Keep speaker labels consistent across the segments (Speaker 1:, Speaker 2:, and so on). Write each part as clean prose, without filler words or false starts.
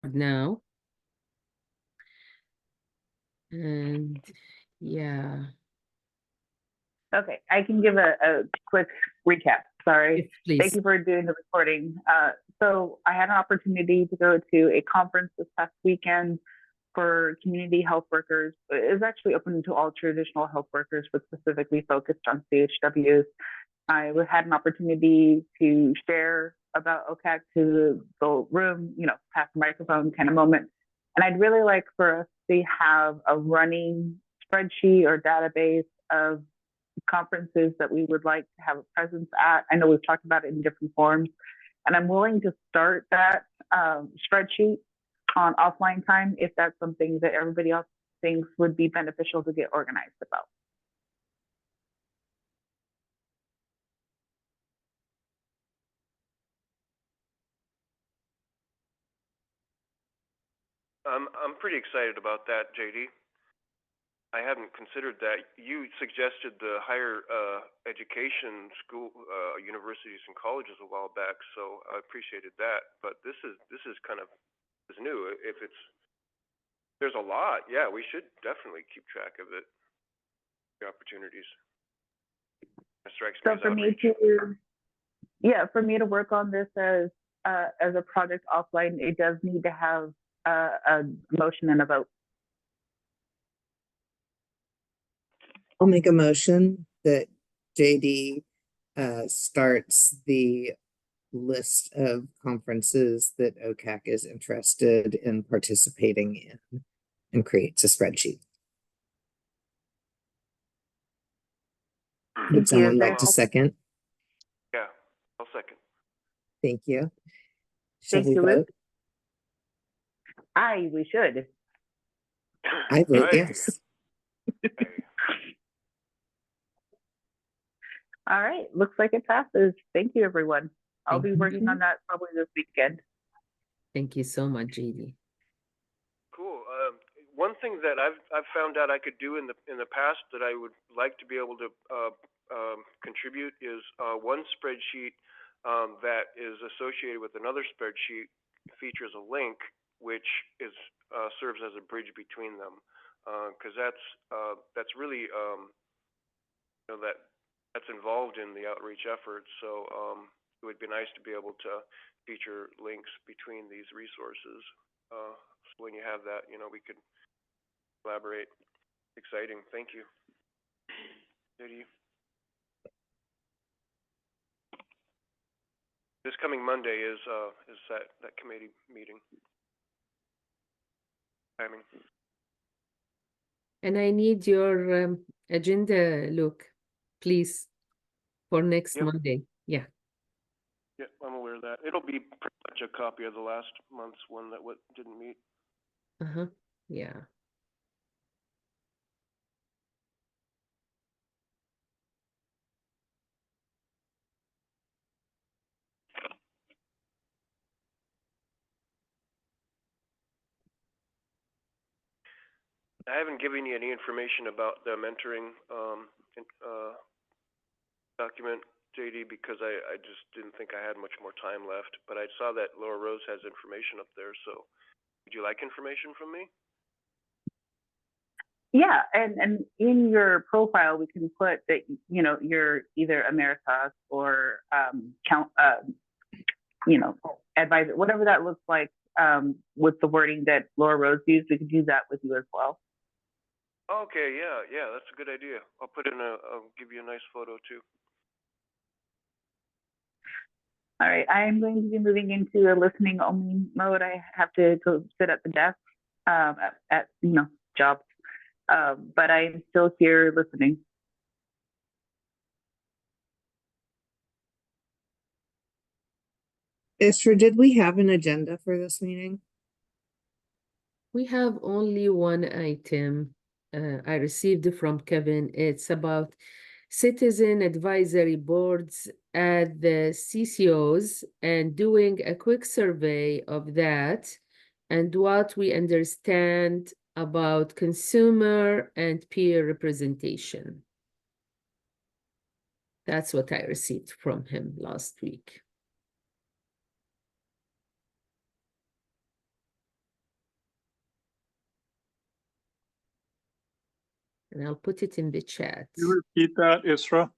Speaker 1: now. And yeah,
Speaker 2: Okay, I can give a quick recap. Sorry.
Speaker 1: yes,
Speaker 2: Thank
Speaker 1: please.
Speaker 2: you for doing the recording. So I had an opportunity to go to a conference this past weekend for community health workers. It was actually open to all traditional health workers, but specifically focused on CHWs. I had an opportunity to share about OCAC to the room, pass the microphone kind of moment. And I'd really like for us to have a running spreadsheet or database of conferences that we would like to have a presence at. I know we've talked about it in different forms, and I'm willing to start that spreadsheet on offline time if that's something that everybody else thinks would be beneficial to get organized about.
Speaker 3: I'm pretty excited about that, JD. I hadn't considered that. You suggested the higher education school, universities and colleges a while back, so I appreciated that. But this is kind of new. If there's a lot, yeah, we should definitely keep track of it. The opportunities. That strikes me
Speaker 2: So
Speaker 3: as
Speaker 2: for
Speaker 3: outreach.
Speaker 2: for me to work on this as a project offline, it does need to have a motion and a vote.
Speaker 4: I'll make a motion that JD starts the list of conferences that OCAC is interested in participating in and creates a spreadsheet. Would someone like to second?
Speaker 3: Yeah, I'll second.
Speaker 4: Thank you. Shall
Speaker 2: Thank
Speaker 4: we
Speaker 2: you,
Speaker 4: vote?
Speaker 2: Luke. We should.
Speaker 4: I vote
Speaker 3: Right.
Speaker 4: yes.
Speaker 2: All right, looks like it passes. Thank you, everyone. I'll be working on that probably this weekend.
Speaker 1: Thank you so much, JD.
Speaker 3: Cool. One thing that I've found out I could do in the past that I would like to be able to contribute is one spreadsheet that is associated with another spreadsheet features a link which is serves as a bridge between them, because that's really that's involved in the outreach efforts. So it would be nice to be able to feature links between these resources. So when you have that, we could collaborate. Exciting. Thank you. JD. This coming Monday is that committee meeting timing.
Speaker 1: And I need your agenda, Luke, please, for next
Speaker 3: Yep.
Speaker 1: Monday. Yeah.
Speaker 3: Yeah, I'm aware of that. It'll be pretty much a copy of the last month's one that didn't meet.
Speaker 1: Yeah.
Speaker 3: I haven't given you any information about the mentoring document, JD, because I just didn't think I had much more time left. But I saw that Laura Rose has information up there. So would you like information from me?
Speaker 2: Yeah, and in your profile, we can put that you're either Emeritus or advisor, whatever that looks like. With the wording that Laura Rose used, we could do that with you as well.
Speaker 3: Okay, yeah, that's a good idea. I'll give you a nice photo too.
Speaker 2: All right, I am going to be moving into a listening only mode. I have to go sit at the desk at jobs, but I'm still here listening.
Speaker 4: Esther, did we have an agenda for this meeting?
Speaker 1: We have only one item I received from Kevin. It's about citizen advisory boards at the CCOs and doing a quick survey of that and what we understand about consumer and peer representation. That's what I received from him last week. and I'll put it in the chat.
Speaker 5: Can you repeat that, Isra?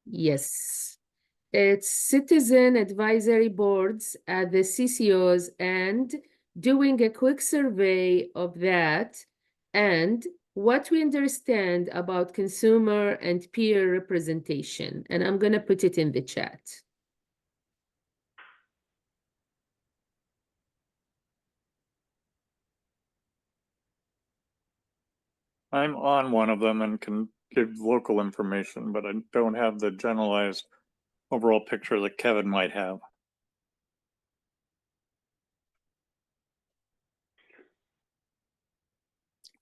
Speaker 1: Yes. It's citizen advisory boards at the CCOs and doing a quick survey of that and what we understand about consumer and peer representation. And I'm going to put it in the chat.
Speaker 5: I'm on one of them and can give local information, but I don't have the generalized overall picture that Kevin might have.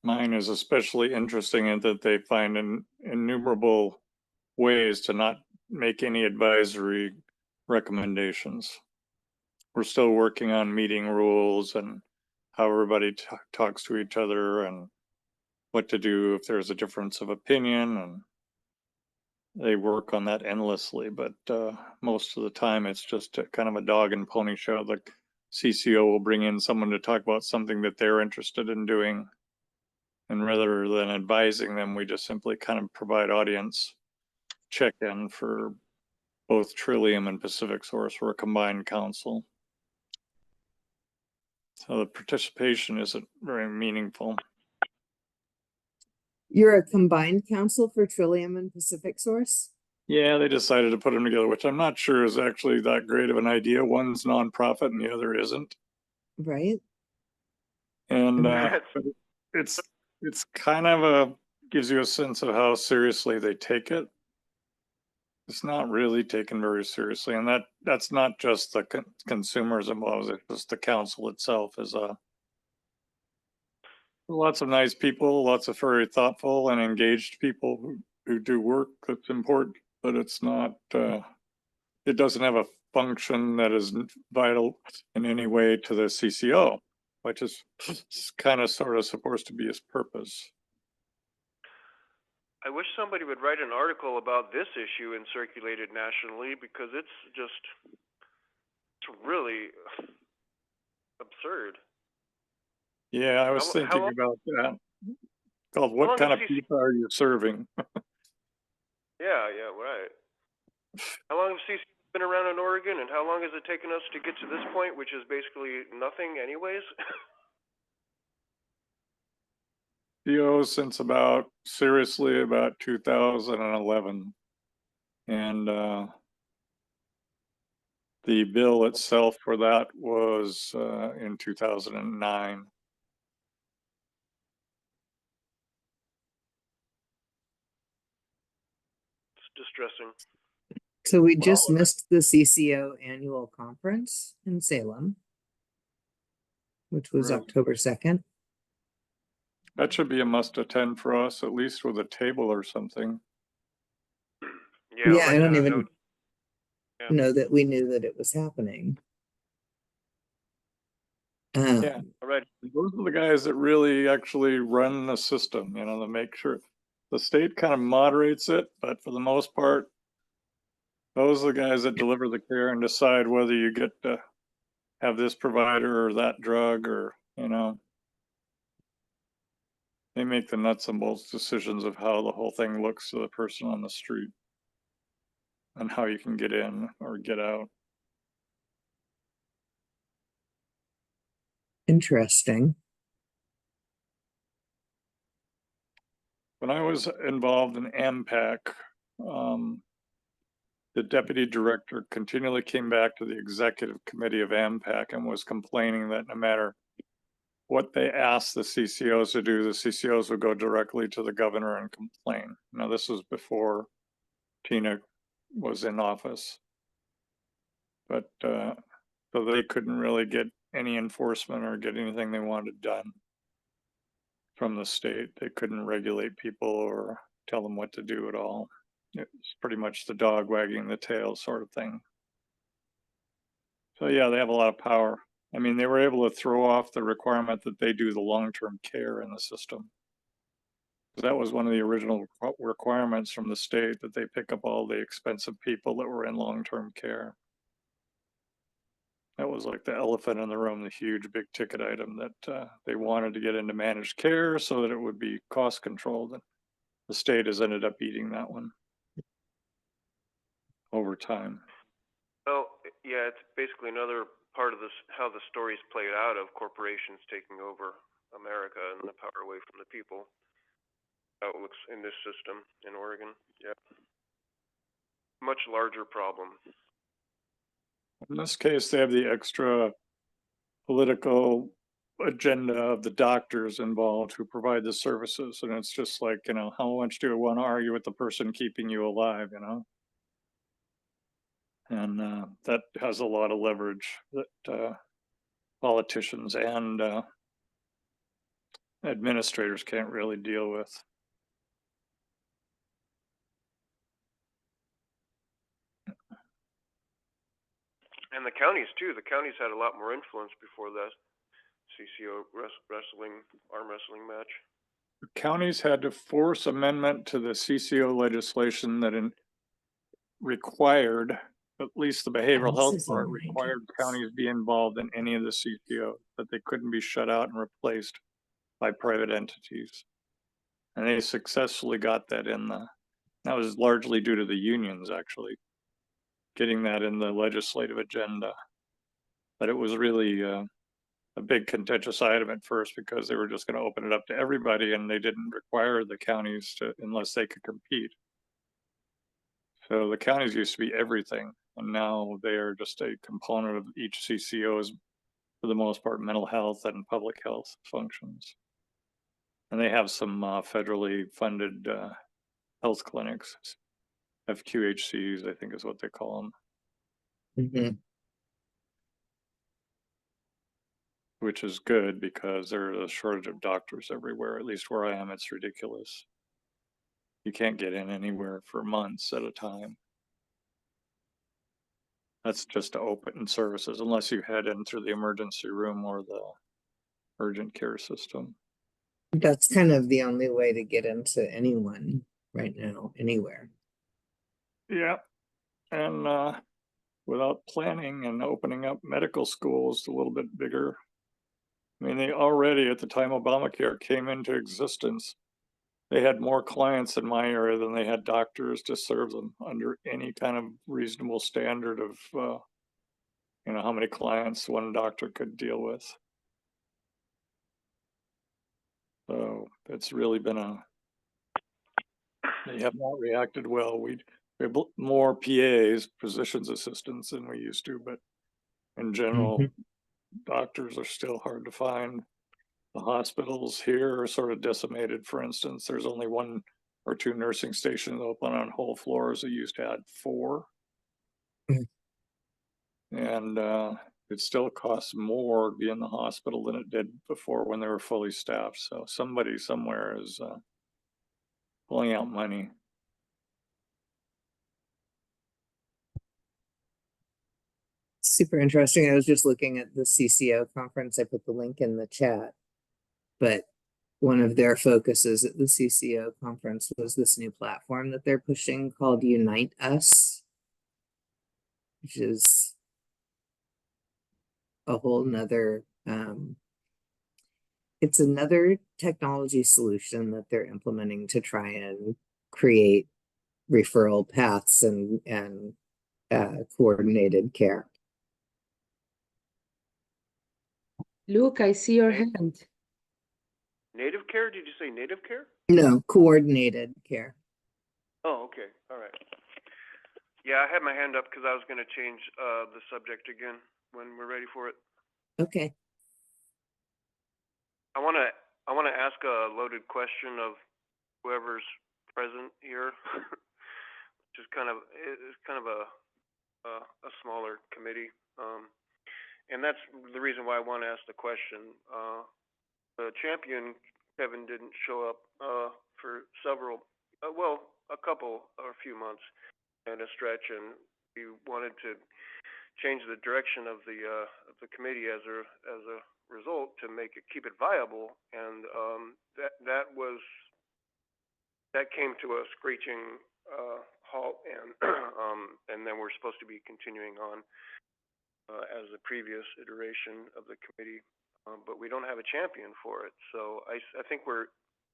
Speaker 5: Mine is especially interesting in that they find innumerable ways to not make any advisory recommendations. We're still working on meeting rules and how everybody talks to each other and what to do if there's a difference of opinion, and they work on that endlessly, but most of the time it's just kind of a dog and pony show. The CCO will bring in someone to talk about something that they're interested in doing, and rather than advising them, we just simply kind of provide audience check-in for both Trillium and Pacific Source. We're a combined council. So the participation isn't very meaningful.
Speaker 4: You're a combined council for Trillium and Pacific Source?
Speaker 5: Yeah, they decided to put them together, which I'm not sure is actually that great of an idea. One's nonprofit and the other isn't.
Speaker 4: Right?
Speaker 5: And
Speaker 4: Mhm.
Speaker 5: it's kind of gives you a sense of how seriously they take it. It's not really taken very seriously, and that's not just the consumers involved. It's just the council itself is lots of nice people, lots of very thoughtful and engaged people who do work that's important, but it's not. It doesn't have a function that is vital in any way to the CCO, which is kind of sort of supposed to be its purpose.
Speaker 3: I wish somebody would write an article about this issue and circulate it nationally, because it's really absurd.
Speaker 5: Yeah, I was thinking about that. Called "What Kind of Pizza Are You Serving?"
Speaker 3: Yeah, right. How long have CC been around in Oregon, and how long has it taken us to get to this point, which is basically nothing anyways?
Speaker 5: Since seriously about 2011. And the bill itself for that was in 2009.
Speaker 3: It's distressing.
Speaker 4: So we just missed the CCO annual conference in Salem, which was
Speaker 5: Right.
Speaker 4: October 2nd.
Speaker 5: That should be a must attend for us, at least with a table or something.
Speaker 4: Yeah, I don't even know that we knew that it was happening.
Speaker 5: Yeah, all right. Those are the guys that really actually run the system, to make sure the state kind of moderates it, but for the most part, those are the guys that deliver the care and decide whether you get to have this provider or that drug, or, they make the nuts and bolts decisions of how the whole thing looks to the person on the street and how you can get in or get out.
Speaker 4: Interesting.
Speaker 5: When I was involved in AMPAC, the deputy director continually came back to the executive committee of AMPAC and was complaining that no matter what they asked the CCOs to do, the CCOs would go directly to the governor and complain. Now, this was before Tina was in office. But so they couldn't really get any enforcement or get anything they wanted done from the state. They couldn't regulate people or tell them what to do at all. It's pretty much the dog wagging the tail sort of thing. So yeah, they have a lot of power. I mean, they were able to throw off the requirement that they do the long-term care in the system. That was one of the original requirements from the state, that they pick up all the expensive people that were in long-term care. That was like the elephant in the room, the huge big ticket item that they wanted to get into managed care so that it would be cost controlled. And the state has ended up eating that one over time.
Speaker 3: Well, yeah, it's basically another part of this, how the story's played out of corporations taking over America and the power away from the people. How it looks in this system in Oregon. Yeah. Much larger problem.
Speaker 5: In this case, they have the extra political agenda of the doctors involved who provide the services. And it's just like, you know, how much do you want to argue with the person keeping you alive, you know? And that has a lot of leverage that politicians and administrators can't really deal with.
Speaker 3: And the counties too. The counties had a lot more influence before that CCO arm wrestling match.
Speaker 5: Counties had to force amendment to the CCO legislation that required, at least the behavioral health part, required counties be involved in any of the CCO, that they couldn't be shut out and replaced by private entities. And they successfully got that in that was largely due to the unions actually getting that in the legislative agenda. But it was really a big contentious item at first because they were just going to open it up to everybody and they didn't require the counties to, unless they could compete. So the counties used to be everything, and now they are just a component of each CCO's, for the most part, mental health and public health functions. And they have some federally funded health clinics, FQHCs, I think is what they call them.
Speaker 4: Mhm.
Speaker 5: Which is good because there's a shortage of doctors everywhere. At least where I am, it's ridiculous. You can't get in anywhere for months at a time. That's just to open services, unless you head in through the emergency room or the urgent care system.
Speaker 4: That's kind of the only way to get into anyone right now, anywhere.
Speaker 5: Yeah, and without planning and opening up medical schools a little bit bigger. I mean, they already, at the time Obamacare came into existence, they had more clients in my area than they had doctors to serve them under any kind of reasonable standard of, you know, how many clients one doctor could deal with. So it's really been they have not reacted well. We have more PAs, physician's assistants, than we used to, but in general, doctors are still hard to find. The hospitals here are sort of decimated. For instance, there's only 1 or 2 nursing stations open on whole floors. They used to have 4. And it still costs more to be in the hospital than it did before when they were fully staffed. So somebody somewhere is pulling out money.
Speaker 4: Super interesting. I was just looking at the CCO conference. I put the link in the chat, but one of their focuses at the CCO conference was this new platform that they're pushing called Unite Us, which is a whole nother, it's another technology solution that they're implementing to try and create referral paths and coordinated care.
Speaker 1: Luke, I see your hand.
Speaker 3: Native care? Did you say native care?
Speaker 4: No, coordinated care.
Speaker 3: Oh, okay. All right. Yeah, I had my hand up because I was going to change the subject again when we're ready for it.
Speaker 4: Okay.
Speaker 3: I want to ask a loaded question of whoever's present here, which is kind of a smaller committee, and that's the reason why I want to ask the question. The champion Kevin didn't show up for several, a couple or a few months in a stretch, and we wanted to change the direction of the committee as a result to keep it viable, and that came to a screeching halt, and and then we're supposed to be continuing on. as the previous iteration of the committee, but we don't have a champion for it. So I think we're,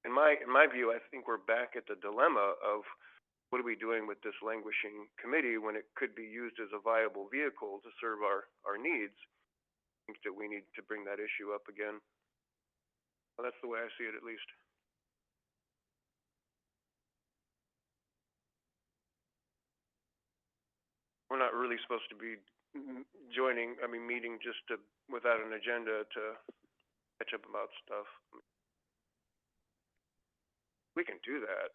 Speaker 3: in my view, I think we're back at the dilemma of what are we doing with this languishing committee when it could be used as a viable vehicle to serve our needs. I think that we need to bring that issue up again. Well, that's the way I see it, at least. We're not really supposed to be meeting just without an agenda to catch up about stuff. We can do that.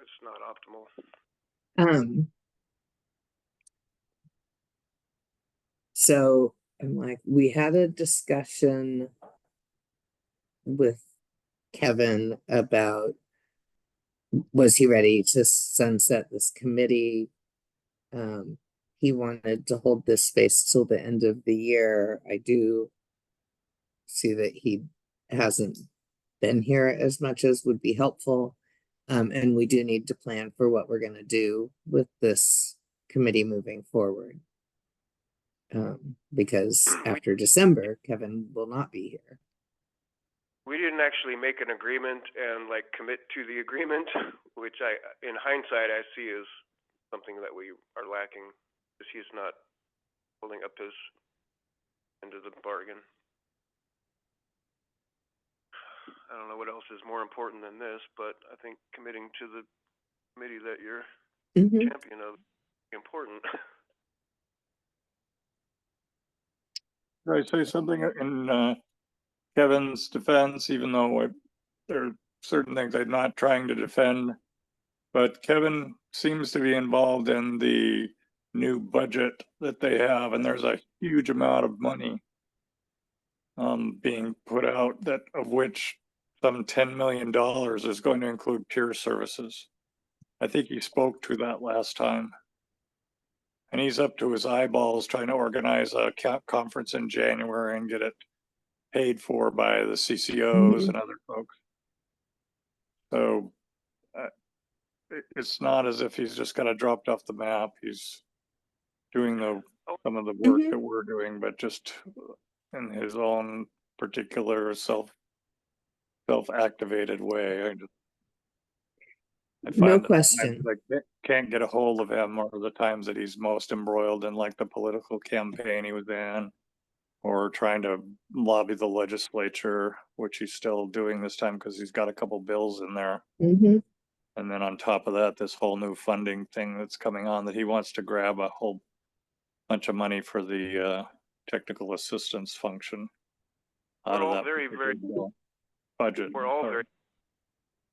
Speaker 3: It's not optimal.
Speaker 4: So I'm like, we had a discussion with Kevin about, was he ready to sunset this committee? He wanted to hold this space till the end of the year. I do see that he hasn't been here as much as would be helpful. And we do need to plan for what we're going to do with this committee moving forward. Because after December, Kevin will not be here.
Speaker 3: We didn't actually make an agreement and like commit to the agreement, which in hindsight, I see as something that we are lacking, because he's not holding up his end of the bargain. I don't know what else is more important than this, but I think committing to the committee that you're champion of is important.
Speaker 5: Can I say something in Kevin's defense, even though there are certain things I'm not trying to defend, but Kevin seems to be involved in the new budget that they have, and there's a huge amount of money being put out, that of which some $10 million is going to include peer services. I think he spoke to that last time. And he's up to his eyeballs trying to organize a conference in January and get it paid for by the CCOs and other folks. So it's not as if he's just got it dropped off the map. He's doing some of the work that we're doing, but just in his own particular self-activated way. I find
Speaker 4: No
Speaker 5: that
Speaker 4: question.
Speaker 5: I can't get a hold of him, or the times that he's most embroiled in like the political campaign he was in, or trying to lobby the legislature, which he's still doing this time because he's got a couple bills in there. And then on top of that, this whole new funding thing that's coming on, that he wants to grab a whole bunch of money for the technical assistance function out of that
Speaker 3: very
Speaker 5: budget.
Speaker 3: We're all very.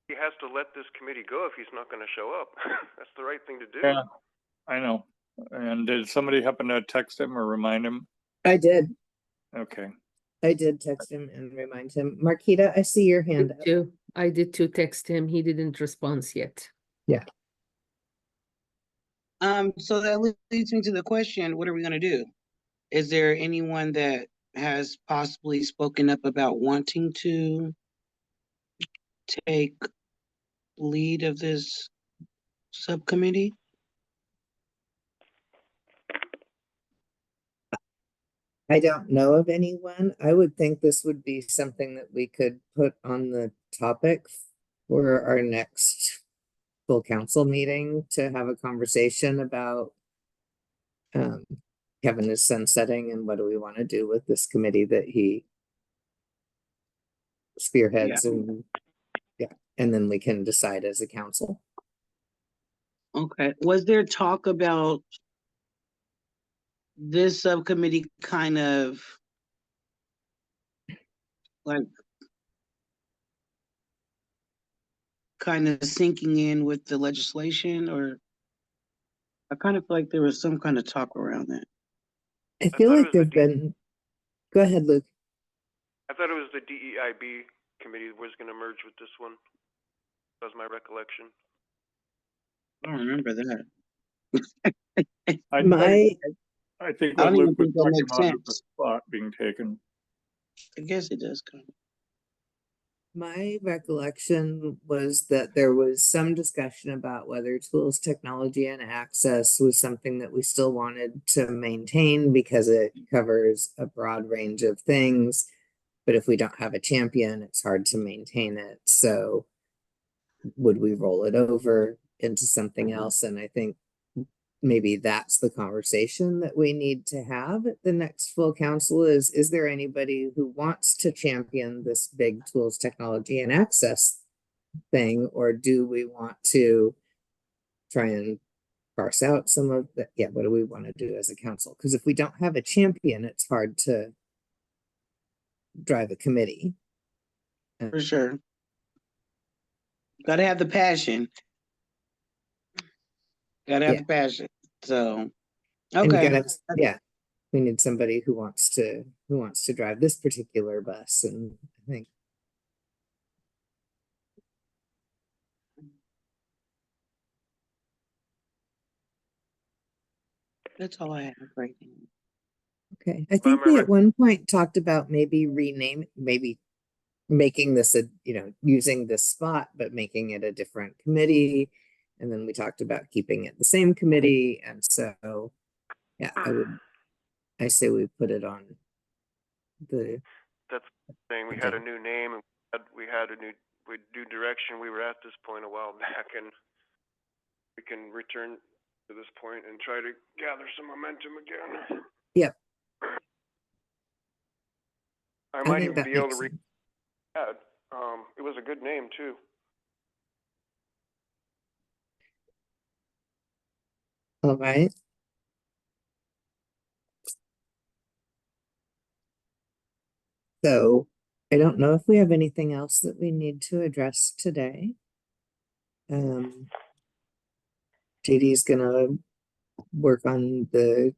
Speaker 3: He has to let this committee go if he's not going to show up. That's the right thing to do.
Speaker 5: Yeah, I know. And did somebody happen to text him or remind him?
Speaker 4: I did.
Speaker 5: Okay.
Speaker 4: I did text him and remind him. Marquita, I see your hand up.
Speaker 1: I did too text him. He didn't respond yet.
Speaker 4: Yeah.
Speaker 6: So that leads me to the question, what are we going to do? Is there anyone that has possibly spoken up about wanting to take lead of this subcommittee?
Speaker 4: I don't know of anyone. I would think this would be something that we could put on the topic for our next full council meeting, to have a conversation about Kevin is sunsetting and what do we want to do with this committee that he spearheads. And then we can decide as a council.
Speaker 6: Okay. Was there talk about this subcommittee kind of sinking in with the legislation, or I kind of feel like there was some kind of talk around that?
Speaker 4: I feel like there've been. Go ahead, Luke.
Speaker 3: I thought it was the DEIB committee that was going to merge with this one. That was my recollection.
Speaker 6: I don't remember that.
Speaker 5: I think
Speaker 6: I
Speaker 5: what
Speaker 6: don't even
Speaker 5: Luke was
Speaker 6: think that
Speaker 5: talking
Speaker 6: makes
Speaker 5: about is the
Speaker 6: sense.
Speaker 5: spot being taken.
Speaker 6: I guess it does kind of.
Speaker 4: My recollection was that there was some discussion about whether tools, technology, and access was something that we still wanted to maintain because it covers a broad range of things. But if we don't have a champion, it's hard to maintain it. So would we roll it over into something else? And I think maybe that's the conversation that we need to have at the next full council is there anybody who wants to champion this big tools, technology, and access thing, or do we want to try and parse out some of the, yeah, what do we want to do as a council? Because if we don't have a champion, it's hard to drive a committee.
Speaker 6: For sure. Gotta have the passion. Gotta have
Speaker 4: Yeah.
Speaker 6: the passion. So,
Speaker 4: And
Speaker 6: okay.
Speaker 4: yeah, we need somebody who wants to drive this particular bus, and I think
Speaker 6: That's all I have right now.
Speaker 4: okay. I think we at one point talked about maybe making this a, using this spot, but making it a different committee. And then we talked about keeping it the same committee. And so, yeah, I say we put it on the.
Speaker 3: That's the thing. We had a new name, and we had a new direction. We were at this point a while back, and we can return to this point and try to gather some momentum again.
Speaker 4: Yep.
Speaker 3: I might even be able to add. It was a good name too.
Speaker 4: All right. So I don't know if we have anything else that we need to address today. JD's gonna work on the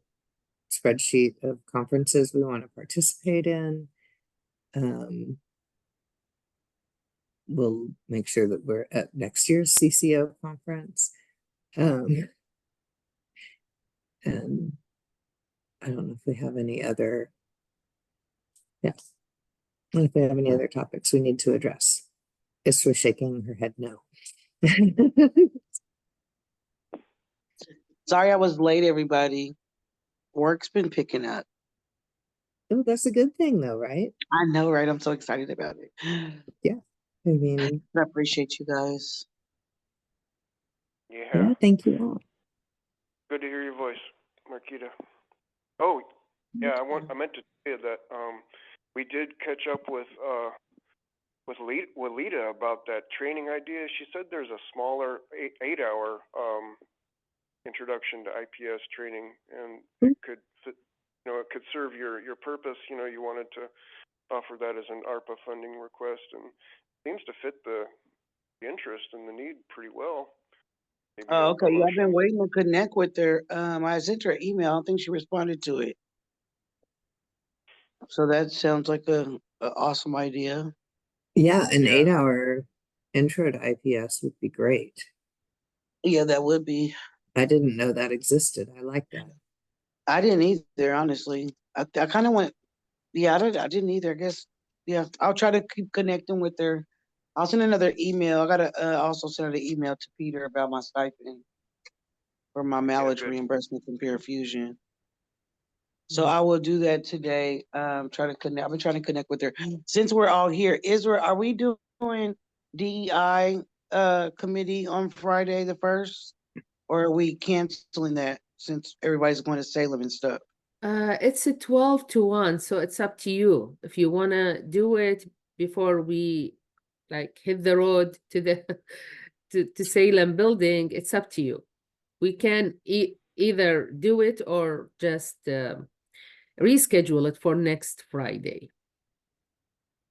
Speaker 4: spreadsheet of conferences we want to participate in. We'll make sure that we're at next year's CCO conference. And I don't know if we have any other, I don't know if we have any other topics we need to address. Isra shaking her head no.
Speaker 6: Sorry I was late, everybody. Work's been picking up.
Speaker 4: Oh, that's a good thing though, right?
Speaker 6: I know, right? I'm so excited about it.
Speaker 4: Yeah. I mean,
Speaker 6: I appreciate you guys.
Speaker 4: Yeah, thank you all.
Speaker 3: Good to hear your voice, Marquita. Oh, yeah, I meant to tell you that we did catch up with Lita about that training idea. She said there's a smaller 8-hour introduction to IPS training, and it could fit, it could serve your purpose. You wanted to offer that as an ARPA funding request, and seems to fit the interest and the need pretty well. Maybe
Speaker 6: Oh, okay. Yeah, I've been waiting to connect with her. I sent her an email. I don't think she responded to it. So that sounds like a awesome idea.
Speaker 4: Yeah, an 8-hour intro to IPS would be great.
Speaker 6: Yeah, that would be.
Speaker 4: I didn't know that existed. I like that.
Speaker 6: I didn't either, honestly. I kind of went, I didn't either. I guess, yeah, I'll try to keep connecting with her. I'll send another email. I gotta also send an email to Peter about my stipend for my mileage reimbursement from Pure Fusion. So I will do that today. Try to connect. I've been trying to connect with her. Since we're all here, are we doing DEI committee on Friday the 1st, or are we canceling that since everybody's going to Salem and stuff?
Speaker 1: It's a 12-1, so it's up to you. If you wanna do it before we hit the road to the to Salem building, it's up to you. We can either do it or just reschedule it for next Friday.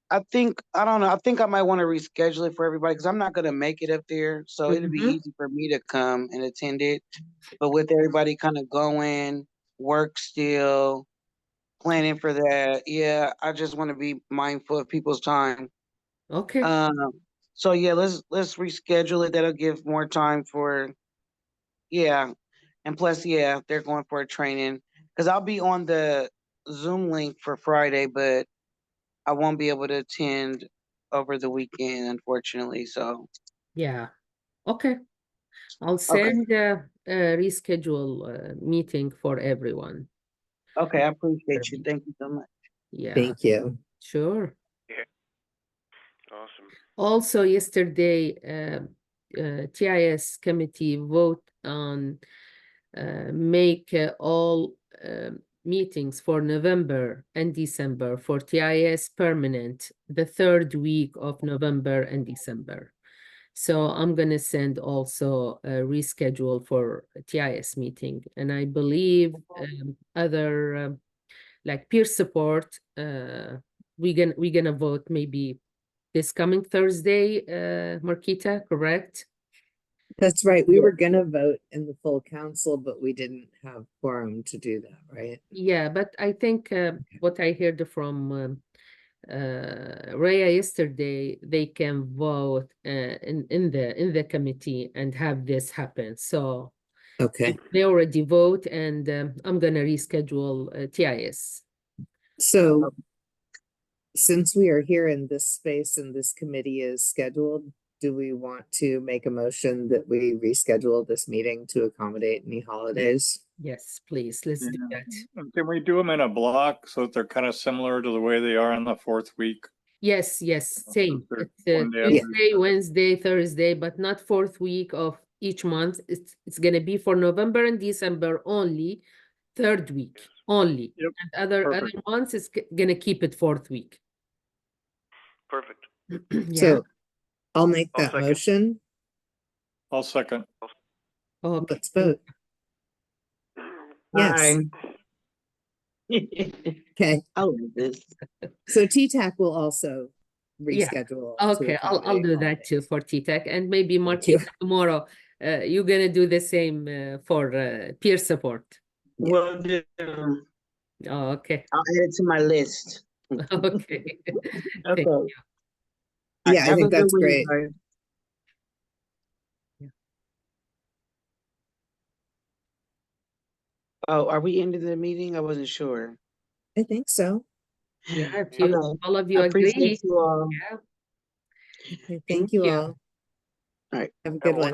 Speaker 6: I don't know. I think I might want to reschedule it for everybody because I'm not going to make it up there. So it'd be easy for me to come and attend it. But with everybody kind of going, work still, planning for that. Yeah, I just want to be mindful of people's time.
Speaker 1: Okay.
Speaker 6: So yeah, let's reschedule it. That'll give more time for, and plus, they're going for a training because I'll be on the Zoom link for Friday, but I won't be able to attend over the weekend, unfortunately, so.
Speaker 1: Yeah. Okay. I'll
Speaker 6: Okay.
Speaker 1: send a reschedule meeting for everyone.
Speaker 6: Okay, I appreciate you. Thank you so much.
Speaker 1: Yeah,
Speaker 4: Thank you.
Speaker 1: sure.
Speaker 3: Awesome.
Speaker 1: Also, yesterday, TIS committee vote on make all meetings for November and December for TIS permanent, the third week of November and December. So I'm gonna send also a reschedule for a TIS meeting, and I believe other like peer support, we're gonna vote maybe this coming Thursday, Marquita, correct?
Speaker 4: That's right. We were gonna vote in the full council, but we didn't have quorum to do that, right?
Speaker 1: Yeah, but I think what I heard from Rhea yesterday, they can vote in the committee and have this happen. So
Speaker 4: Okay.
Speaker 1: they already vote, and I'm gonna reschedule TIS.
Speaker 4: So since we are here in this space and this committee is scheduled, do we want to make a motion that we reschedule this meeting to accommodate any holidays?
Speaker 1: Yes, please, let's do that.
Speaker 5: And can we do them in a block so that they're kind of similar to the way they are in the fourth week?
Speaker 1: Yes, same.
Speaker 5: They're
Speaker 1: It's
Speaker 5: one day every
Speaker 1: Tuesday, Wednesday, Thursday, but not fourth week of each month. It's gonna be for November and December only, third week only.
Speaker 5: Yep,
Speaker 1: And other
Speaker 5: perfect.
Speaker 1: months is gonna keep it fourth week.
Speaker 3: Perfect.
Speaker 1: Yeah,
Speaker 4: So I'll make
Speaker 3: I'll
Speaker 4: that
Speaker 3: second.
Speaker 4: motion.
Speaker 5: I'll second.
Speaker 1: okay.
Speaker 4: Let's vote. Yes.
Speaker 6: Bye.
Speaker 4: Okay.
Speaker 6: I love this.
Speaker 4: So TTAC will also
Speaker 1: Yeah.
Speaker 4: reschedule. to
Speaker 1: Okay, I'll
Speaker 4: accommodate
Speaker 1: do that too
Speaker 4: holidays.
Speaker 1: for TTAC, and maybe
Speaker 4: Thank you.
Speaker 1: Marquita tomorrow. You're gonna do the same for peer support.
Speaker 6: Well,
Speaker 1: Oh, okay.
Speaker 6: I'll add it to my list.
Speaker 1: Okay. Thank
Speaker 6: Okay.
Speaker 1: you.
Speaker 4: Yeah, I
Speaker 6: Have a
Speaker 4: think
Speaker 6: good
Speaker 4: that's
Speaker 6: week,
Speaker 4: great.
Speaker 6: guys. Oh, are we ending the meeting? I wasn't sure.
Speaker 4: I think so.
Speaker 1: Yeah, if you
Speaker 6: Okay.
Speaker 1: all of you
Speaker 6: I appreciate
Speaker 1: agree.
Speaker 6: you all.
Speaker 1: Yeah,
Speaker 4: Okay,
Speaker 1: thank
Speaker 4: thank you
Speaker 1: you.
Speaker 4: all.
Speaker 6: All right.
Speaker 4: Have a
Speaker 3: Have
Speaker 4: good
Speaker 3: a
Speaker 4: one.